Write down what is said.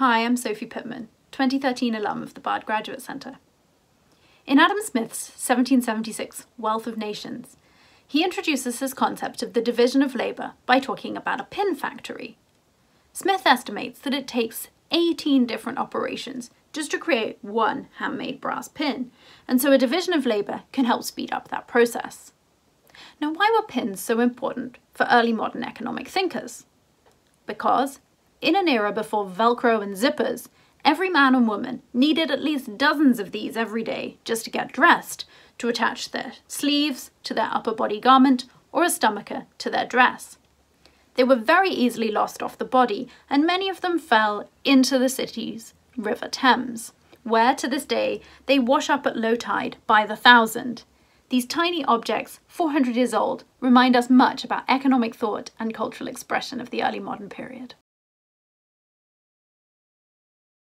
Hi, I'm Sophie Pitman, 2013 alum of the Bard Graduate Centre. In Adam Smith's 1776 Wealth of Nations, he introduces his concept of the division of labour by talking about a pin factory. Smith estimates that it takes 18 different operations just to create one handmade brass pin, and so a division of labour can help speed up that process. Now, why were pins so important for early modern economic thinkers? Because, in an era before Velcro and zippers, every man and woman needed at least dozens of these every day just to get dressed, to attach their sleeves to their upper body garment or a stomacher to their dress. They were very easily lost off the body, and many of them fell into the city's River Thames, where to this day they wash up at low tide by the thousand. These tiny objects, 400 years old, remind us much about economic thought and cultural expression of the early modern period.